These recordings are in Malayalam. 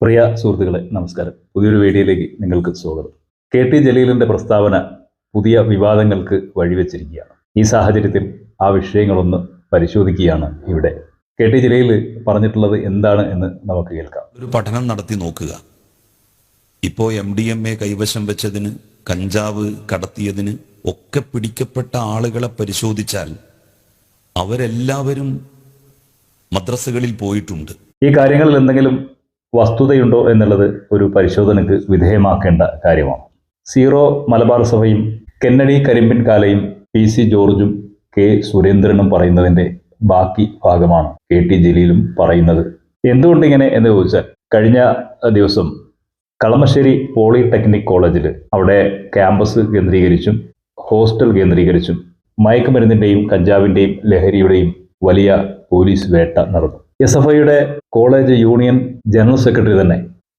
പ്രിയ സുഹൃത്തുക്കളെ നമസ്കാരം. പുതിയൊരു വീഡിയോയിലേക്ക് നിങ്ങൾക്ക് സ്വാഗതം. കെ.ടി. ജലീലിന്റെ പ്രസ്താവന പുതിയ വിവാദങ്ങൾക്ക് വഴിവെച്ചിരിക്കുകയാണ്. ഈ സാഹചര്യത്തിൽ ആ വിഷയങ്ങളൊന്ന് പരിശോധിക്കുകയാണ് ഇവിടെ. കെ.ടി. ജലീൽ പറഞ്ഞിട്ടുള്ളത് എന്താണ് എന്ന് നമുക്ക് കേൾക്കാം. ഒരു പഠനം നടത്തി നോക്കുക. ഇപ്പോൾ MDMA കൈവശം വെച്ചതിന്, കഞ്ചാവ് കടത്തിയതിന് ഒക്കെ പിടിക്കപ്പെട്ട ആളുകളെ പരിശോധിച്ചാൽ അവരെല്ലാവരും മദ്രസകളിൽ പോയിട്ടുണ്ട്. ഈ കാര്യങ്ങളിൽ എന്തെങ്കിലും വസ്തുതയുണ്ടോ എന്നുള്ളത് ഒരു പരിശോധനയ്ക്ക് വിധേയമാക്കേണ്ട കാര്യമാണ്. സീറോ മലബാർ സഭയും കെന്നഡി കരിമ്പിൻ കാലയും PC ജോർജും K സുരേന്ദ്രനും പറയുന്നതിൻ്റെ ബാക്കി ഭാഗമാണ് കെ.ടി. ജലീലും പറയുന്നത്. എന്തുകൊണ്ടിങ്ങനെ എന്ന് ചോദിച്ചാൽ, കഴിഞ്ഞ ദിവസം കളമശ്ശേരി പോളിടെക്നിക് കോളേജിൽ അവിടെ ക്യാമ്പസ് കേന്ദ്രീകരിച്ചും ഹോസ്റ്റൽ കേന്ദ്രീകരിച്ചും മയക്കുമരുന്നിൻ്റെയും കഞ്ചാവിൻ്റെയും ലഹരിയുടെയും വലിയ പോലീസ് വേട്ട നടന്നു. SFIയുടെ കോളേജ് യൂണിയൻ ജനറൽ സെക്രട്ടറി തന്നെ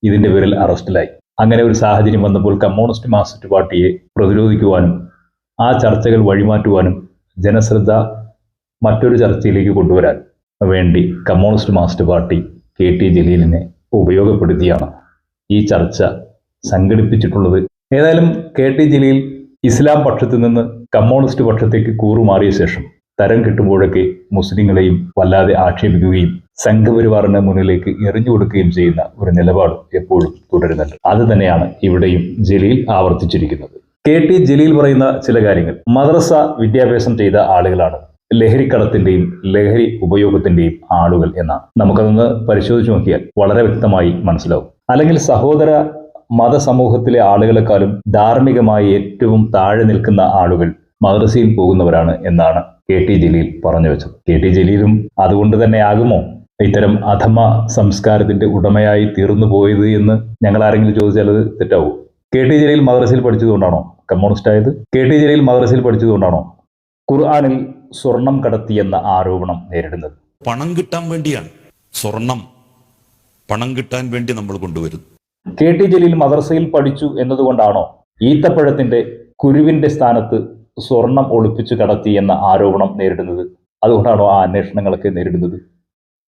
ഇതിൻ്റെ പേരിൽ അറസ്റ്റിലായി. അങ്ങനെ ഒരു സാഹചര്യം വന്നപ്പോൾ കമ്മ്യൂണിസ്റ്റ് മാർക്സിസ്റ്റ് പാർട്ടിയെ പ്രതിരോധിക്കുവാനും ആ ചർച്ചകൾ വഴിമാറ്റുവാനും ജനശ്രദ്ധ മറ്റൊരു ചർച്ചയിലേക്ക് കൊണ്ടുവരാൻ വേണ്ടി കമ്മ്യൂണിസ്റ്റ് മാർക്സിസ്റ്റ് പാർട്ടി കെ.ടി. ജലീലിനെ ഉപയോഗപ്പെടുത്തിയാണ് ഈ ചർച്ച സംഘടിപ്പിച്ചിട്ടുള്ളത്. ഏതായാലും കെ.ടി. ജലീൽ ഇസ്ലാം പക്ഷത്തു നിന്ന് കമ്മ്യൂണിസ്റ്റ് പക്ഷത്തേക്ക് കൂറുമാറിയ ശേഷം തരം കിട്ടുമ്പോഴൊക്കെ മുസ്ലിങ്ങളെയും വല്ലാതെ ആക്ഷേപിക്കുകയും സംഘപരിവാറിന് മുന്നിലേക്ക് എറിഞ്ഞു കൊടുക്കുകയും ചെയ്യുന്ന ഒരു നിലപാട് എപ്പോഴും തുടരുന്നുണ്ട്. അത് തന്നെയാണ് ഇവിടെയും ജലീൽ ആവർത്തിച്ചിരിക്കുന്നത്. കെ.ടി. ജലീൽ പറയുന്ന ചില കാര്യങ്ങൾ, മദ്രസ വിദ്യാഭ്യാസം ചെയ്ത ആളുകളാണ് ലഹരിക്കടത്തിന്റെയും ലഹരി ഉപയോഗത്തിന്റെയും ആളുകൾ എന്നാണ്. നമുക്കതൊന്ന് പരിശോധിച്ച് നോക്കിയാൽ വളരെ വ്യക്തമായി മനസ്സിലാവും. അല്ലെങ്കിൽ സഹോദര മതസമൂഹത്തിലെ ആളുകളെക്കാളും ധാർമ്മികമായി ഏറ്റവും താഴെ നിൽക്കുന്ന ആളുകൾ മദ്രസയിൽ പോകുന്നവരാണ് എന്നാണ് കെ.ടി. ജലീൽ പറഞ്ഞു വെച്ചത്. കെ.ടി. ജലീലും അതുകൊണ്ട് തന്നെ ആകുമോ ഇത്തരം അധമ സംസ്കാരത്തിന്റെ ഉടമയായി തീർന്നു പോയത് എന്ന് ഞങ്ങൾ ആരെങ്കിലും ചോദിച്ചാൽ അത് തെറ്റാവൂ. കെ.ടി. ജലീൽ മദ്രസയിൽ പഠിച്ചതുകൊണ്ടാണോ കമ്മ്യൂണിസ്റ്റ് ആയത്? കെ.ടി. ജലീൽ മദ്രസയിൽ പഠിച്ചതുകൊണ്ടാണോ ഖുർആനിൽ സ്വർണം കടത്തിയെന്ന ആരോപണം നേരിടുന്നത്? പണം കിട്ടാൻ വേണ്ടിയാണ്. സ്വർണം പണം കിട്ടാൻ വേണ്ടി നമ്മൾ കൊണ്ടുവരുന്നു. കെ.ടി. ജലീൽ മദ്രസയിൽ പഠിച്ചു എന്നതുകൊണ്ടാണോ ഈത്തപ്പഴത്തിന്റെ കുരുവിന്റെ സ്ഥാനത്ത് സ്വർണം ഒളിപ്പിച്ചു കടത്തി എന്ന ആരോപണം നേരിടുന്നത്? അതുകൊണ്ടാണോ ആ അന്വേഷണങ്ങളൊക്കെ നേരിടുന്നത്?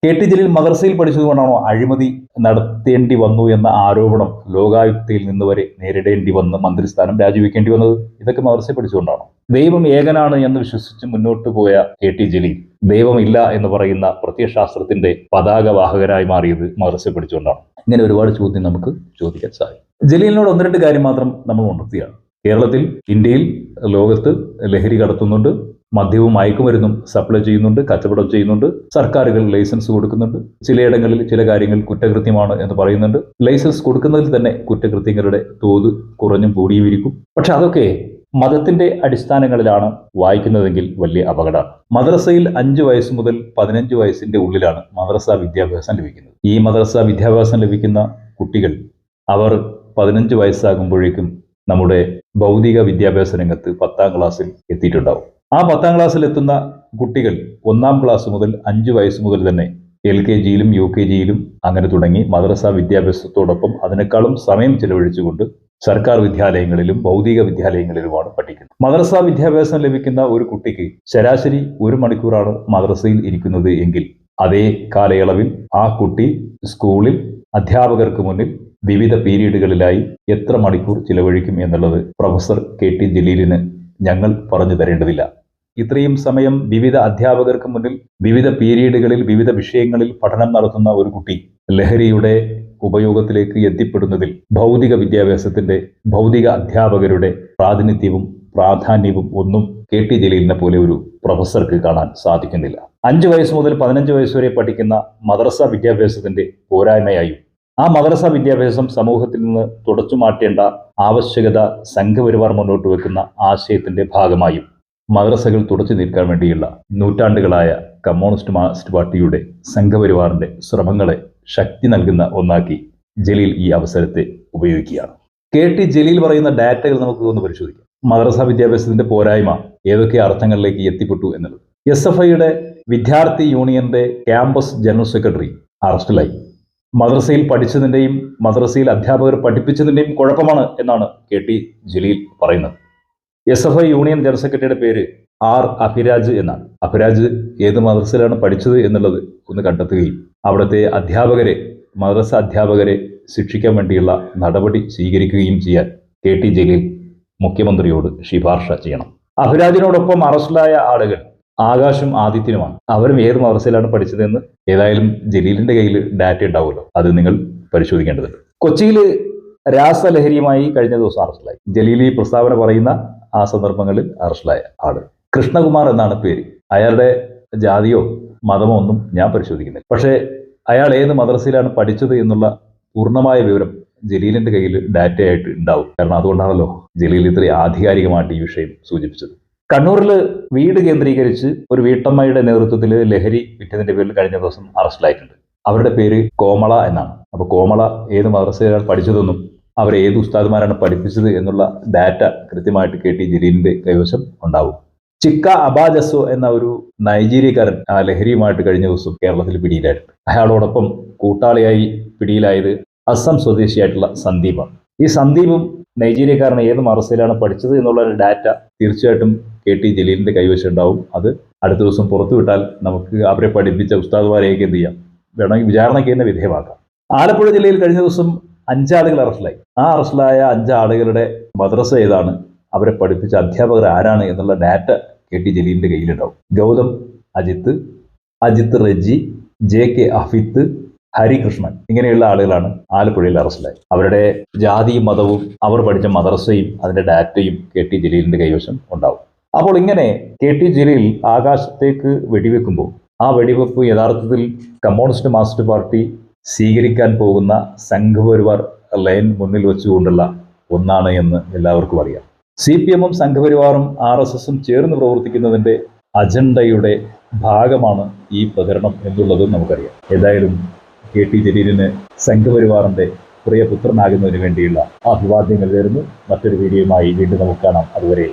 കെ.ടി. ജലീൽ മദ്രസയിൽ പഠിച്ചതുകൊണ്ടാണോ അഴിമതി നടത്തേണ്ടി വന്നു എന്ന ആരോപണം ലോകായുക്തയിൽ നിന്ന് വരെ നേരിടേണ്ടി വന്ന് മന്ത്രിസ്ഥാനം രാജിവെക്കേണ്ടി വന്നത്? ഇതൊക്കെ മദ്രസയിൽ പഠിച്ചുകൊണ്ടാണോ? ദൈവം ഏകനാണ് എന്ന് വിശ്വസിച്ച് മുന്നോട്ട് പോയ കെ.ടി. ജലീൽ ദൈവമില്ല എന്ന് പറയുന്ന പ്രത്യയശാസ്ത്രത്തിന്റെ പതാകവാഹകരായി മാറിയത് മദ്രസയിൽ പഠിച്ചുകൊണ്ടാണ്? ഇങ്ങനെ ഒരുപാട് ചോദ്യം നമുക്ക് ചോദിക്കാൻ സാധിക്കും. ജലീലിനോട് ഒന്ന് രണ്ട് കാര്യം മാത്രം നമ്മൾ ഉണർത്തുകയാണ്. കേരളത്തിൽ, ഇന്ത്യയിൽ, ലോകത്ത് ലഹരി കടത്തുന്നുണ്ട്, മദ്യവും മയക്കുമരുന്നും സപ്ലൈ ചെയ്യുന്നുണ്ട്, കച്ചവടം ചെയ്യുന്നുണ്ട്, സർക്കാരുകൾ ലൈസൻസ് കൊടുക്കുന്നുണ്ട്, ചിലയിടങ്ങളിൽ ചില കാര്യങ്ങൾ കുറ്റകൃത്യമാണ് എന്ന് പറയുന്നുണ്ട്. ലൈസൻസ് കൊടുക്കുന്നതിൽ തന്നെ കുറ്റകൃത്യങ്ങളുടെ തോത് കുറഞ്ഞും കൂടിയും ഇരിക്കും. പക്ഷെ അതൊക്കെ മതത്തിന്റെ അടിസ്ഥാനങ്ങളിലാണ് വായിക്കുന്നതെങ്കിൽ വലിയ അപകടമാണ്. മദ്രസയിൽ 5 വയസ്സ് മുതൽ 15 വയസ്സിന്റെ ഉള്ളിലാണ് മദ്രസ വിദ്യാഭ്യാസം ലഭിക്കുന്നത്. ഈ മദ്രസ വിദ്യാഭ്യാസം ലഭിക്കുന്ന കുട്ടികൾ അവർ 15 വയസ്സാകുമ്പോഴേക്കും നമ്മുടെ ഭൗതിക വിദ്യാഭ്യാസ രംഗത്ത് 10ാം ക്ലാസ്സിൽ എത്തിയിട്ടുണ്ടാവും. ആ 10ാം ക്ലാസ്സിൽ എത്തുന്ന കുട്ടികൾ 1ാം ക്ലാസ് മുതൽ 5 വയസ്സ് മുതൽ തന്നെ LKGയിലും UKGയിലും അങ്ങനെ തുടങ്ങി മദ്രസ വിദ്യാഭ്യാസത്തോടൊപ്പം അതിനേക്കാളും സമയം ചെലവഴിച്ചുകൊണ്ട് സർക്കാർ വിദ്യാലയങ്ങളിലും ഭൗതിക വിദ്യാലയങ്ങളിലുമാണ് പഠിക്കുന്നത്. മദ്രസ വിദ്യാഭ്യാസം ലഭിക്കുന്ന ഒരു കുട്ടിക്ക് ശരാശരി 1 മണിക്കൂറാണ് മദ്രസയിൽ ഇരിക്കുന്നത് എങ്കിൽ അതേ കാലയളവിൽ ആ കുട്ടി സ്കൂളിൽ അധ്യാപകർക്ക് മുന്നിൽ വിവിധ പീരീഡുകളിലായി എത്ര മണിക്കൂർ ചിലവഴിക്കും എന്നുള്ളത് പ്രൊഫസർ കെ.ടി. ജലീലിന് ഞങ്ങൾ പറഞ്ഞു തരേണ്ടതില്ല. ഇത്രയും സമയം വിവിധ അധ്യാപകർക്ക് മുന്നിൽ വിവിധ പീരീഡുകളിൽ വിവിധ വിഷയങ്ങളിൽ പഠനം നടത്തുന്ന ഒരു കുട്ടി ലഹരിയുടെ ഉപയോഗത്തിലേക്ക് എത്തിപ്പെടുന്നതിൽ ഭൗതിക വിദ്യാഭ്യാസത്തിന്റെ ഭൗതിക അധ്യാപകരുടെ പ്രാതിനിധ്യവും പ്രാധാന്യവും ഒന്നും കെ.ടി. ജലീലിനെ പോലെ ഒരു പ്രൊഫസർക്ക് കാണാൻ സാധിക്കുന്നില്ല. 5 വയസ്സ് മുതൽ 15 വയസ്സ് വരെ പഠിക്കുന്ന മദ്രസ വിദ്യാഭ്യാസത്തിന്റെ പോരായ്മയായും ആ മദ്രസ വിദ്യാഭ്യാസം സമൂഹത്തിൽ നിന്ന് തുടച്ചു മാറ്റേണ്ട ആവശ്യകത സംഘപരിവാർ മുന്നോട്ട് വെക്കുന്ന ആശയത്തിന്റെ ഭാഗമായും മദ്രസകൾ തുടച്ചു നീക്കാൻ വേണ്ടിയുള്ള നൂറ്റാണ്ടുകളായ കമ്മ്യൂണിസ്റ്റ് മാർക്സിസ്റ്റ് പാർട്ടിയുടെ സംഘപരിവാറിന്റെ ശ്രമങ്ങളെ ശക്തി നൽകുന്ന ഒന്നാക്കി ജലീൽ ഈ അവസരത്തെ ഉപയോഗിക്കുകയാണ്. കെ.ടി. ജലീൽ പറയുന്ന ഡാറ്റകൾ നമുക്ക് ഒന്ന് പരിശോധിക്കാം. മദ്രസ വിദ്യാഭ്യാസത്തിന്റെ പോരായ്മ ഏതൊക്കെ അർത്ഥങ്ങളിലേക്ക് എത്തിപ്പെട്ടു എന്നുള്ളത്. SFIയുടെ വിദ്യാർത്ഥി യൂണിയന്റെ ക്യാമ്പസ് ജനറൽ സെക്രട്ടറി അറസ്റ്റിലായി. മദ്രസയിൽ പഠിച്ചതിൻ്റെയും മദ്രസയിൽ അധ്യാപകർ പഠിപ്പിച്ചതിൻ്റെയും കുഴപ്പമാണ് എന്നാണ് കെ.ടി. ജലീൽ പറയുന്നത്. SFI യൂണിയൻ ജനറൽ സെക്രട്ടറിയുടെ പേര് R. അഭിരാജ് എന്നാണ്. അഭിരാജ് ഏത് മദ്രസയിലാണ് പഠിച്ചത് എന്നുള്ളത് ഒന്ന് കണ്ടെത്തുകയും അവിടുത്തെ അധ്യാപകരെ മദ്രസ അധ്യാപകരെ ശിക്ഷിക്കാൻ വേണ്ടിയുള്ള നടപടി സ്വീകരിക്കുകയും ചെയ്യാൻ KT ജലീൽ മുഖ്യമന്ത്രിയോട് ശുപാർശ ചെയ്യണം. അഭിരാജിനോടൊപ്പം അറസ്റ്റിലായ ആളുകൾ ആകാശും ആദിത്യനുമാണ്. അവരും ഏത് മദ്രസയിലാണ് പഠിച്ചതെന്ന് ഏതായാലും ജലീലിന്റെ കയ്യിൽ ഡാറ്റ ഉണ്ടാവുമല്ലോ, അത് നിങ്ങൾ പരിശോധിക്കേണ്ടതുണ്ട്. കൊച്ചിയിൽ രാസലഹരിയുമായി കഴിഞ്ഞ ദിവസം അറസ്റ്റിലായി. ജലീൽ ഈ പ്രസ്താവന പറയുന്ന ആ സന്ദർഭങ്ങളിൽ അറസ്റ്റിലായ ആള് കൃഷ്ണകുമാർ എന്നാണ് പേര്. അയാളുടെ ജാതിയോ മതമോ ഒന്നും ഞാൻ പരിശോധിക്കുന്നില്ല. പക്ഷേ അയാൾ ഏത് മദ്രസയിലാണ് പഠിച്ചത് എന്നുള്ള പൂർണ്ണമായ വിവരം ജലീലിന്റെ കയ്യിൽ ഡാറ്റയായിട്ട് ഉണ്ടാവും. കാരണം അതുകൊണ്ടാണല്ലോ ജലീൽ ഇത്രയും ആധികാരികമായിട്ട് ഈ വിഷയം സൂചിപ്പിച്ചത്. കണ്ണൂരിൽ വീട് കേന്ദ്രീകരിച്ച് ഒരു വീട്ടമ്മയുടെ നേതൃത്വത്തിൽ ലഹരി വിറ്റതിന്റെ പേരിൽ കഴിഞ്ഞ ദിവസം അറസ്റ്റിലായിട്ടുണ്ട്. അവരുടെ പേര് കോമള എന്നാണ്. അപ്പോൾ കോമള ഏത് മദ്രസയിലാണ് പഠിച്ചതെന്നും അവരെ ഏത് ഉസ്താദുമാരാണ് പഠിപ്പിച്ചത് എന്നുള്ള ഡാറ്റ കൃത്യമായിട്ട് KT ജലീലിന്റെ കൈവശം ഉണ്ടാവും. ചിക്ക അബാജസോ എന്ന ഒരു നൈജീരിയക്കാരൻ ആ ലഹരിയുമായിട്ട് കഴിഞ്ഞ ദിവസം കേരളത്തിൽ പിടിയിലായിട്ടുണ്ട്. അയാളോടൊപ്പം കൂട്ടാളിയായി പിടിയിലായത് അസം സ്വദേശിയായിട്ടുള്ള സന്ദീപാണ്. ഈ സന്ദീപും നൈജീരിയക്കാരൻ ഏത് മദ്രസയിലാണ് പഠിച്ചത് എന്നുള്ള ഒരു ഡാറ്റ തീർച്ചയായിട്ടും KT ജലീലിന്റെ കൈവശം ഉണ്ടാവും. അത് അടുത്ത ദിവസം പുറത്തുവിട്ടാൽ നമുക്ക് അവരെ പഠിപ്പിച്ച ഉസ്താദുമാരെയൊക്കെ എന്ത് ചെയ്യാം, വേണമെങ്കിൽ വിചാരണയ്ക്ക് തന്നെ വിധേയമാക്കാം. ആലപ്പുഴ ജില്ലയിൽ കഴിഞ്ഞ ദിവസം 5 ആളുകൾ അറസ്റ്റിലായി. ആ അറസ്റ്റിലായ 5 ആളുകളുടെ മദ്രസ ഏതാണ്, അവരെ പഠിപ്പിച്ച അധ്യാപകർ ആരാണ് എന്നുള്ള ഡാറ്റ KT ജലീലിന്റെ കയ്യിലുണ്ടാവും. ഗൗതം അജിത്ത് റെജി, JK അഫിത്ത്, ഹരികൃഷ്ണൻ ഇങ്ങനെയുള്ള ആളുകളാണ് ആലപ്പുഴയിൽ അറസ്റ്റിലായി. അവരുടെ ജാതിയും മതവും അവർ പഠിച്ച മദ്രസയും അതിന്റെ ഡാറ്റയും KT ജലീലിന്റെ കൈവശം ഉണ്ടാവും. അപ്പോൾ ഇങ്ങനെ KT ജലീൽ ആകാശത്തേക്ക് വെടിവെക്കുമ്പോൾ ആ വെടിവെപ്പ് യഥാർത്ഥത്തിൽ കമ്മ്യൂണിസ്റ്റ് മാർക്സിസ്റ്റ് പാർട്ടി സ്വീകരിക്കാൻ പോകുന്ന സംഘപരിവാർ ലൈൻ മുന്നിൽ വെച്ചുകൊണ്ടുള്ള ഒന്നാണ് എന്ന് എല്ലാവർക്കും അറിയാം. CPM-ഉം സംഘപരിവാറും RSS-ഉം ചേർന്ന് പ്രവർത്തിക്കുന്നതിന്റെ അജണ്ടയുടെ ഭാഗമാണ് ഈ പ്രചരണം എന്നുള്ളതും നമുക്കറിയാം. ഏതായാലും KT ജലീലിന് സംഘപരിവാറിന്റെ പ്രിയപുത്രനാകുന്നതിന് വേണ്ടിയുള്ള അഭിവാദ്യങ്ങൾ നേരുന്നു. മറ്റൊരു വീഡിയോയുമായി വീണ്ടും നമുക്ക് കാണാം. അതുവരെ